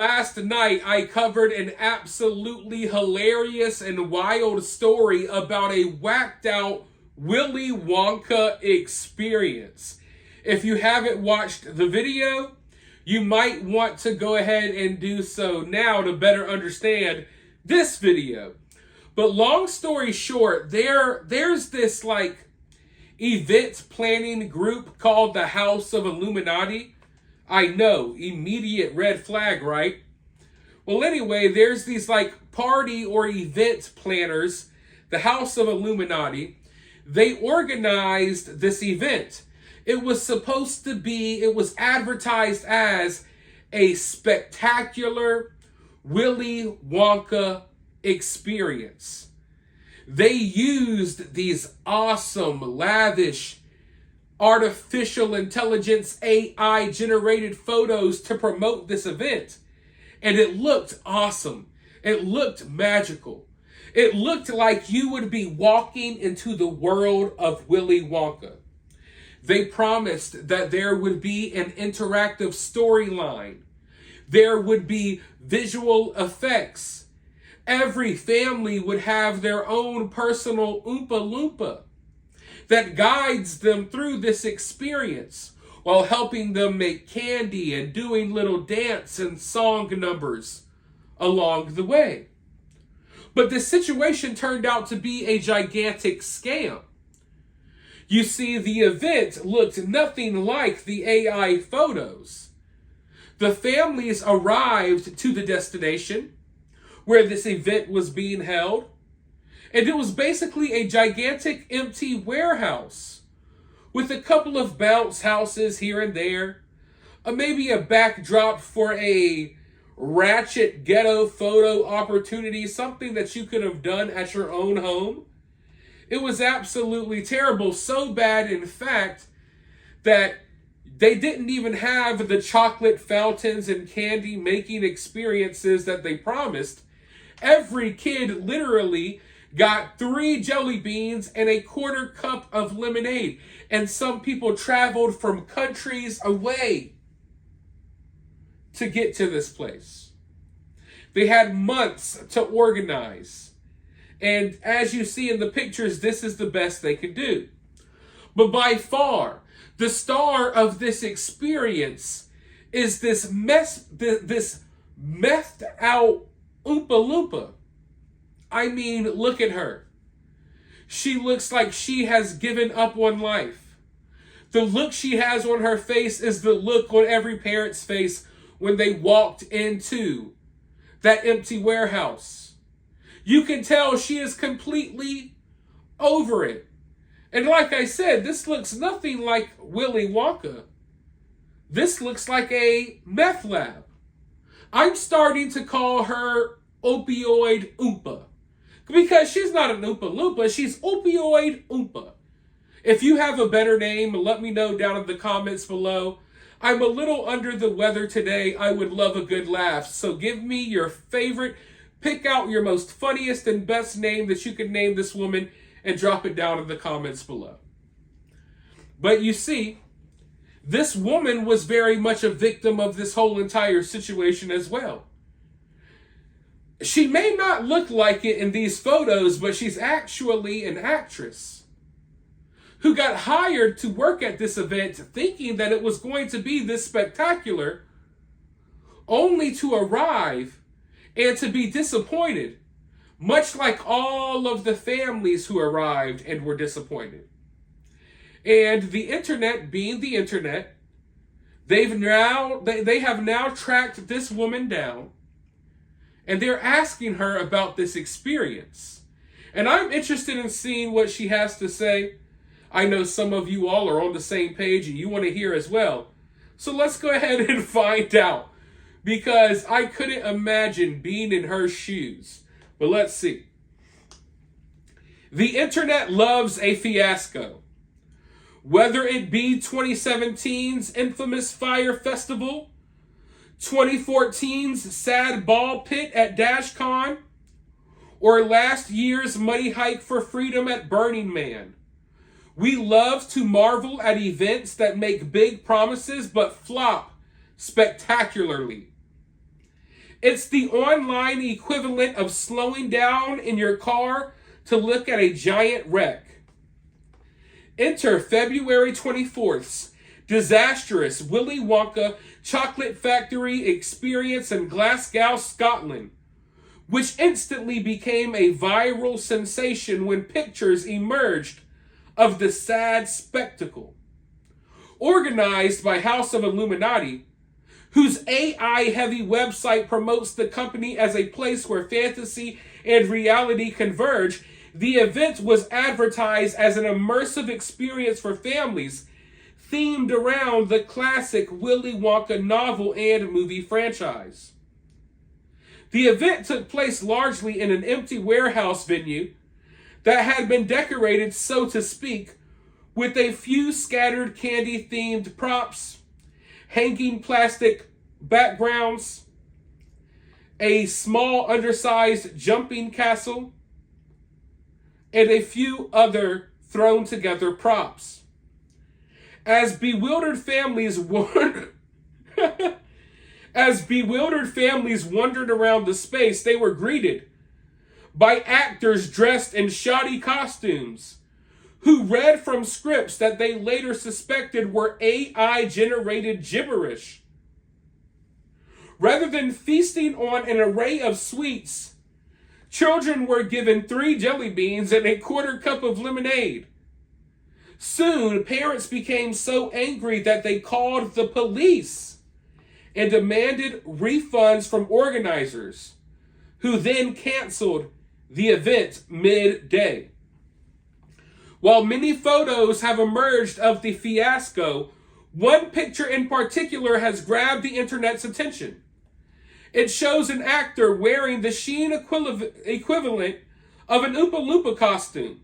Last night, I covered an absolutely hilarious and wild story about a whacked out Willy Wonka experience. If you haven't watched the video, you might want to go ahead and do so now to better understand this video. But long story short, there's this event planning group called the House of Illuminati. I know, immediate red flag, right? Well, anyway, there's these party or event planners, the House of Illuminati. They organized this event. It was advertised as a spectacular Willy Wonka experience. They used these awesome, lavish, artificial intelligence AI generated photos to promote this event. And it looked awesome. It looked magical. It looked like you would be walking into the world of Willy Wonka. They promised that there would be an interactive storyline. There would be visual effects. Every family would have their own personal Oompa Loompa that guides them through this experience while helping them make candy and doing little dance and song numbers along the way. But this situation turned out to be a gigantic scam. You see, the event looked nothing like the AI photos. The families arrived to the destination where this event was being held, and it was basically a gigantic empty warehouse with a couple of bounce houses here and there, maybe a backdrop for a ratchet ghetto photo opportunity, something that you could have done at your own home. It was absolutely terrible, so bad, in fact, that they didn't even have the chocolate fountains and candy making experiences that they promised. Every kid literally got 3 jelly beans and a quarter cup of lemonade. And some people traveled from countries away to get to this place. They had months to organize. And as you see in the pictures, this is the best they could do. But by far, the star of this experience is this methed out Oompa Loompa. I mean, look at her. She looks like she has given up on life. The look she has on her face is the look on every parent's face when they walked into that empty warehouse. You can tell she is completely over it. And like I said, this looks nothing like Willy Wonka. This looks like a meth lab. I'm starting to call her Opioid Oompa. Because she's not an Oompa Loompa, she's Opioid Oompa. If you have a better name, let me know down in the comments below. I'm a little under the weather today. I would love a good laugh. So give me your favorite, pick out your most funniest and best name that you can name this woman and drop it down in the comments below. But you see, this woman was very much a victim of this whole entire situation as well. She may not look like it in these photos, but she's actually an actress who got hired to work at this event thinking that it was going to be this spectacular, only to arrive and to be disappointed, much like all of the families who arrived and were disappointed. And the internet, being the internet, they have now tracked this woman down, and they're asking her about this experience. And I'm interested in seeing what she has to say. I know some of you all are on the same page and you want to hear as well. So let's go ahead and find out, because I couldn't imagine being in her shoes. But let's see. The internet loves a fiasco. Whether it be 2017's infamous Fire Festival, 2014's sad ball pit at DashCon, or last year's money hike for freedom at Burning Man. We love to marvel at events that make big promises but flop spectacularly. It's the online equivalent of slowing down in your car to look at a giant wreck. Enter February 24th's disastrous Willy Wonka chocolate factory experience in Glasgow, Scotland, which instantly became a viral sensation when pictures emerged of the sad spectacle. Organized by House of Illuminati, whose AI-heavy website promotes the company as a place where fantasy and reality converge, the event was advertised as an immersive experience for families themed around the classic Willy Wonka novel and movie franchise. The event took place largely in an empty warehouse venue that had been decorated, so to speak, with a few scattered candy-themed props, hanging plastic backgrounds, a small undersized jumping castle, and a few other thrown together props. As bewildered families wandered around the space, they were greeted by actors dressed in shoddy costumes who read from scripts that they later suspected were AI-generated gibberish. Rather than feasting on an array of sweets, children were given 3 jelly beans and a quarter cup of lemonade. Soon, parents became so angry that they called the police and demanded refunds from organizers, who then canceled the event mid-day. While many photos have emerged of the fiasco, one picture in particular has grabbed the internet's attention. It shows an actor wearing the sheen equivalent of an Oompa Loompa costume,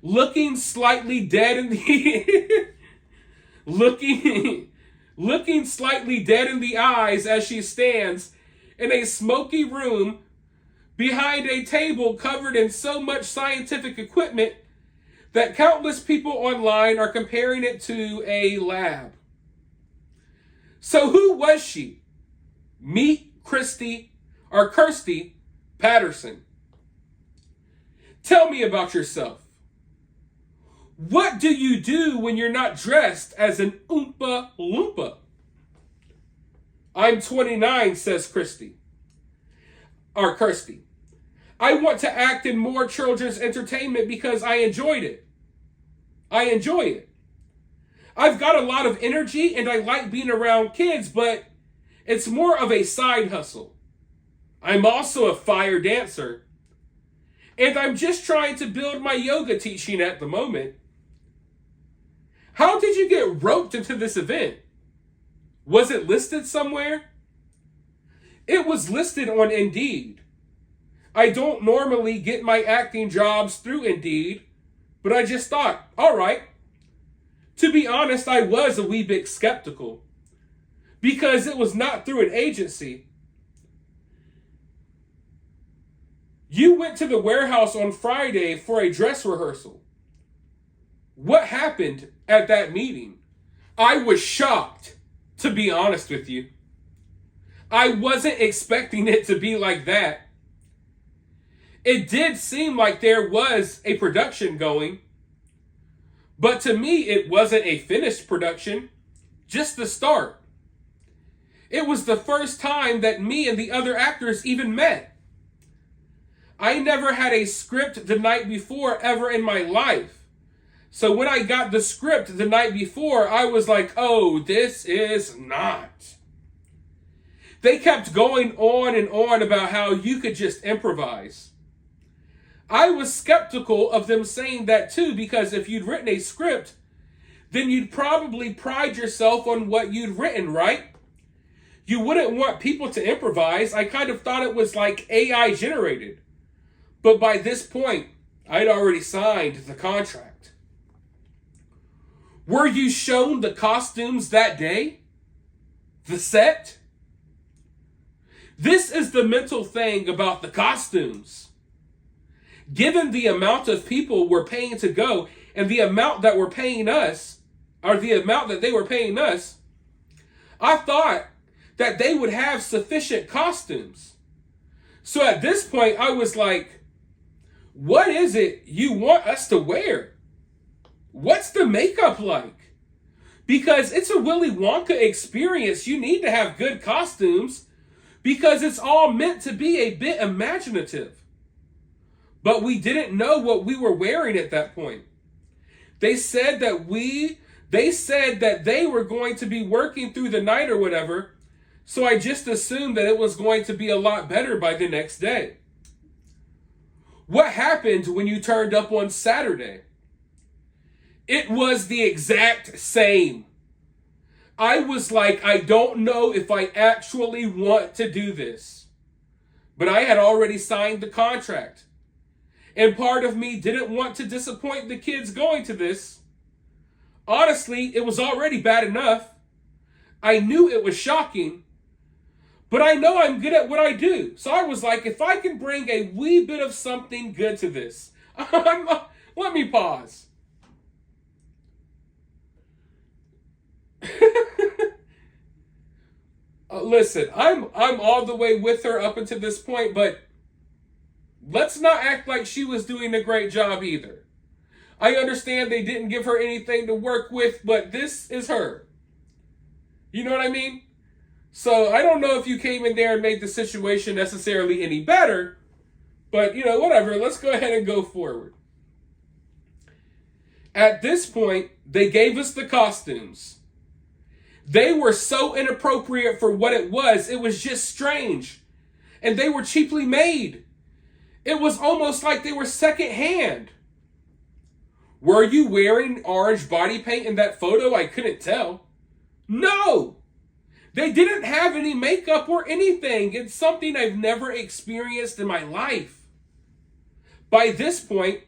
looking slightly dead in the looking slightly dead in the eyes as she stands in a smoky room behind a table covered in so much scientific equipment that countless people online are comparing it to a lab. So who was she? Meet Kirsty Patterson. Tell me about yourself. What do you do when you're not dressed as an Oompa Loompa? I'm 29, says Kirsty. I want to act in more children's entertainment because I enjoy it. I've got a lot of energy and I like being around kids, but it's more of a side hustle. I'm also a fire dancer. And I'm just trying to build my yoga teaching at the moment. How did you get roped into this event? Was it listed somewhere? It was listed on Indeed. I don't normally get my acting jobs through Indeed, but I just thought, all right. To be honest, I was a wee bit skeptical because it was not through an agency. You went to the warehouse on Friday for a dress rehearsal. What happened at that meeting? I was shocked, to be honest with you. I wasn't expecting it to be like that. It did seem like there was a production going, but to me it wasn't a finished production, just the start. It was the first time that me and the other actors even met. I never had a script the night before ever in my life. So when I got the script the night before, I was like, oh, this is not. They kept going on and on about how you could just improvise. I was skeptical of them saying that too, because if you'd written a script, then you'd probably pride yourself on what you'd written, right? You wouldn't want people to improvise. I kind of thought it was like AI generated. But by this point, I'd already signed the contract. Were you shown the costumes that day? The set? This is the mental thing about the costumes. Given the amount of people we're paying to go and the amount that we're paying us, or the amount that they were paying us, I thought that they would have sufficient costumes. So at this point, I was like, what is it you want us to wear? What's the makeup like? Because it's a Willy Wonka experience. You need to have good costumes because it's all meant to be a bit imaginative. But we didn't know what we were wearing at that point. They said that they were going to be working through the night or whatever, so I just assumed that it was going to be a lot better by the next day. What happened when you turned up on Saturday? It was the exact same. I was like, I don't know if I actually want to do this. But I had already signed the contract. And part of me didn't want to disappoint the kids going to this. Honestly, it was already bad enough. I knew it was shocking. But I know I'm good at what I do. So I was like, if I can bring a wee bit of something good to this. Let me pause. Listen, I'm all the way with her up until this point, but let's not act like she was doing a great job either. I understand they didn't give her anything to work with, but this is her. You know what I mean? So I don't know if you came in there and made the situation necessarily any better, but whatever. Let's go ahead and go forward. At this point, they gave us the costumes. They were so inappropriate for what it was. It was just strange. And they were cheaply made. It was almost like they were secondhand. Were you wearing orange body paint in that photo? I couldn't tell. No! They didn't have any makeup or anything. It's something I've never experienced in my life. By this point,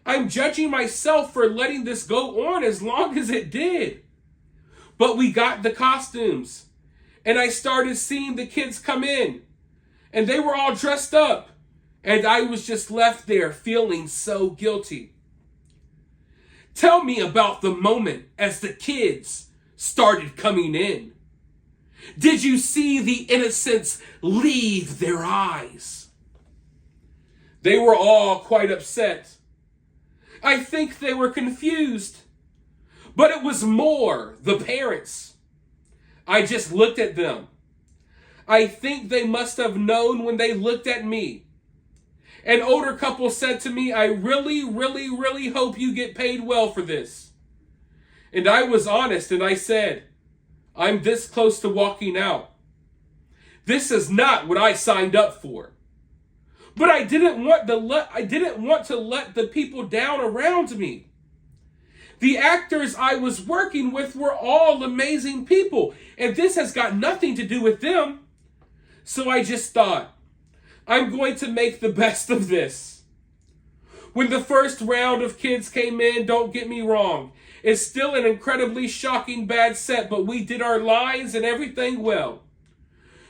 I'm judging myself for letting this go on as long as it did. But we got the costumes. And I started seeing the kids come in. And they were all dressed up. And I was just left there feeling so guilty. Tell me about the moment as the kids started coming in. Did you see the innocence leave their eyes? They were all quite upset. I think they were confused. But it was more the parents. I just looked at them. I think they must have known when they looked at me. An older couple said to me, I really, really, really hope you get paid well for this. And I was honest and I said, I'm this close to walking out. This is not what I signed up for. But I didn't want to let the people down around me. The actors I was working with were all amazing people, and this has got nothing to do with them. So I just thought, I'm going to make the best of this. When the first round of kids came in, don't get me wrong, it's still an incredibly shocking bad set, but we did our lines and everything well.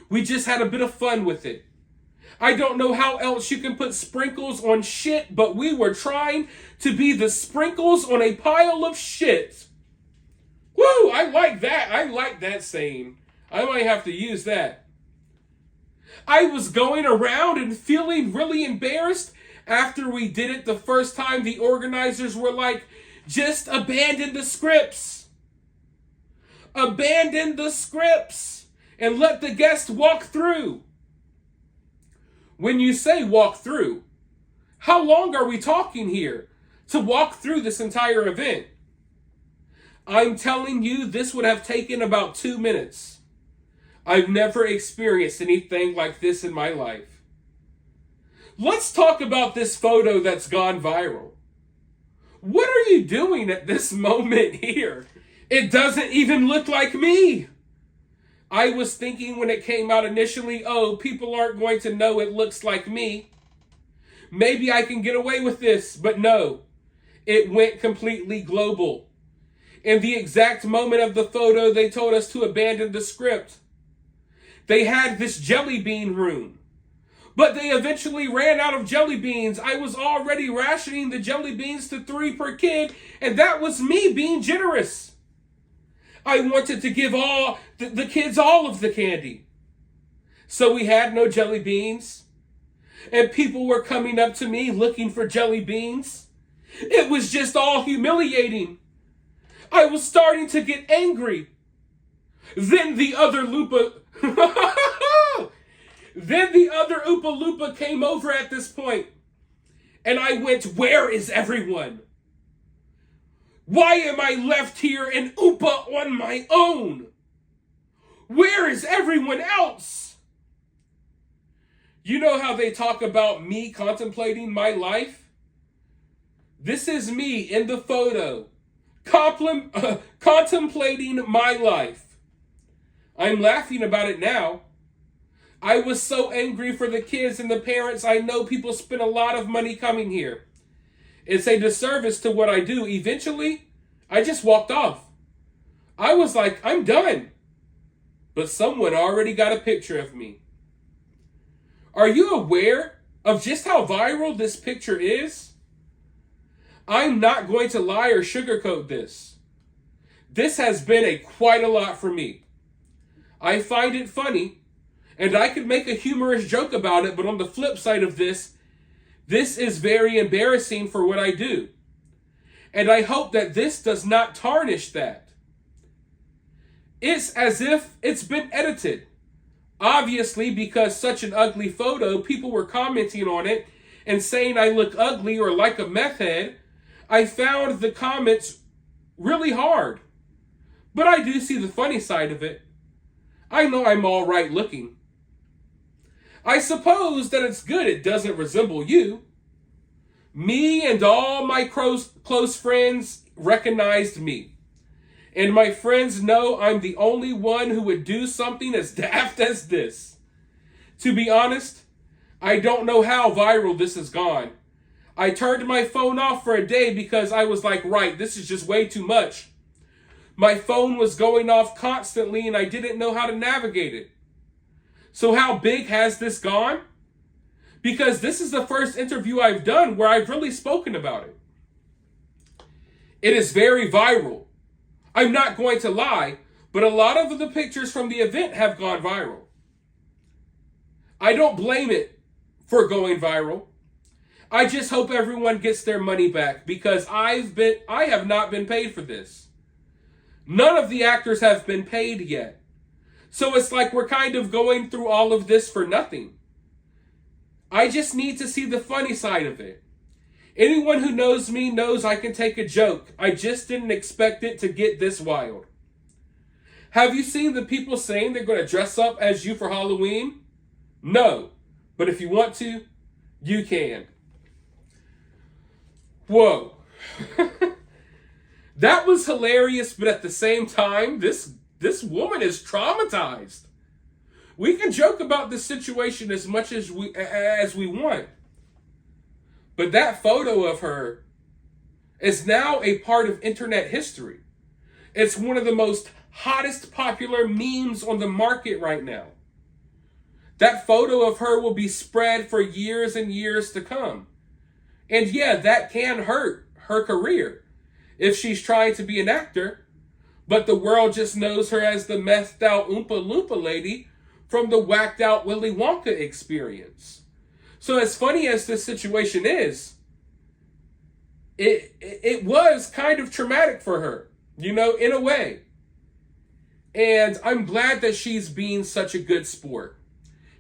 We just had a bit of fun with it. I don't know how else you can put sprinkles on shit, but we were trying to be the sprinkles on a pile of shit. Woo, I like that. I like that saying. I might have to use that. I was going around and feeling really embarrassed. After we did it the first time, the organizers were like, just abandon the scripts. Abandon the scripts and let the guest walk through. When you say walk through, how long are we talking here to walk through this entire event? I'm telling you, this would have taken about 2 minutes. I've never experienced anything like this in my life. Let's talk about this photo that's gone viral. What are you doing at this moment here? It doesn't even look like me. I was thinking when it came out initially, oh, people aren't going to know it looks like me. Maybe I can get away with this, but no. It went completely global. In the exact moment of the photo, they told us to abandon the script. They had this jelly bean room, but they eventually ran out of jelly beans. I was already rationing the jelly beans to 3 per kid, and that was me being generous. I wanted to give all the kids all of the candy. So we had no jelly beans. And people were coming up to me looking for jelly beans. It was just all humiliating. I was starting to get angry. Then the other Loompa... Then the other Oompa Loompa came over at this point. And I went, where is everyone? Why am I left here in Oompa on my own? Where is everyone else? You know how they talk about me contemplating my life? This is me in the photo, contemplating my life. I'm laughing about it now. I was so angry for the kids and the parents. I know people spend a lot of money coming here. It's a disservice to what I do. Eventually, I just walked off. I was like, I'm done. But someone already got a picture of me. Are you aware of just how viral this picture is? I'm not going to lie or sugarcoat this. This has been quite a lot for me. I find it funny, and I could make a humorous joke about it, but on the flip side of this is very embarrassing for what I do. And I hope that this does not tarnish that. It's as if it's been edited. Obviously, because such an ugly photo, people were commenting on it and saying I look ugly or like a meth head. I found the comments really hard. But I do see the funny side of it. I know I'm all right looking. I suppose that it's good it doesn't resemble you. Me and all my close friends recognized me. And my friends know I'm the only one who would do something as daft as this. To be honest, I don't know how viral this has gone. I turned my phone off for a day because I was like, right, this is just way too much. My phone was going off constantly and I didn't know how to navigate it. So how big has this gone? Because this is the first interview I've done where I've really spoken about it. It is very viral. I'm not going to lie, but a lot of the pictures from the event have gone viral. I don't blame it for going viral. I just hope everyone gets their money back because I have not been paid for this. None of the actors have been paid yet. So it's like we're kind of going through all of this for nothing. I just need to see the funny side of it. Anyone who knows me knows I can take a joke. I just didn't expect it to get this wild. Have you seen the people saying they're going to dress up as you for Halloween? No. But if you want to, you can. Whoa. That was hilarious, but at the same time, this woman is traumatized. We can joke about this situation as much as we want. But that photo of her is now a part of internet history. It's one of the most hottest popular memes on the market right now. That photo of her will be spread for years and years to come. And yeah, that can hurt her career if she's trying to be an actor. But the world just knows her as the methed out Oompa Loompa lady from the whacked out Willy Wonka experience. So as funny as this situation is, it was kind of traumatic for her, in a way. And I'm glad that she's being such a good sport.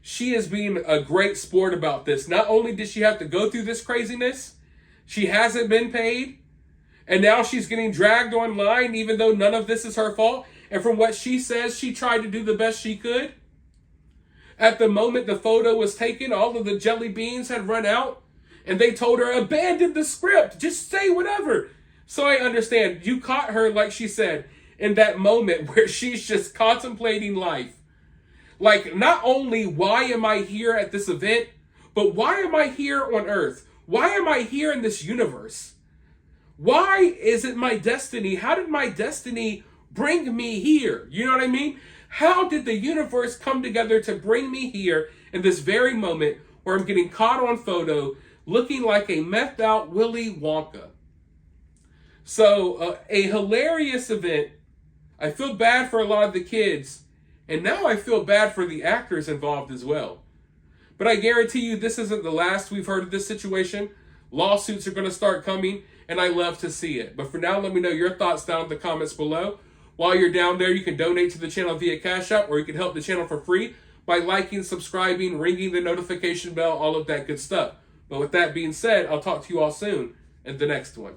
She is being a great sport about this. Not only did she have to go through this craziness, she hasn't been paid. And now she's getting dragged online even though none of this is her fault. And from what she says, she tried to do the best she could. At the moment the photo was taken, all of the jelly beans had run out. And they told her, abandon the script. Just say whatever. So I understand. You caught her, like she said, in that moment where she's just contemplating life. Like, not only why am I here at this event, but why am I here on Earth? Why am I here in this universe? Why is it my destiny? How did my destiny bring me here? You know what I mean? How did the universe come together to bring me here in this very moment where I'm getting caught on photo looking like a methed out Willy Wonka? So a hilarious event. I feel bad for a lot of the kids, and now I feel bad for the actors involved as well. But I guarantee you this isn't the last we've heard of this situation. Lawsuits are going to start coming, and I love to see it. But for now, let me know your thoughts down in the comments below. While you're down there, you can donate to the channel via Cash App, or you can help the channel for free by liking, subscribing, ringing the notification bell, all of that good stuff. But with that being said, I'll talk to you all soon in the next one.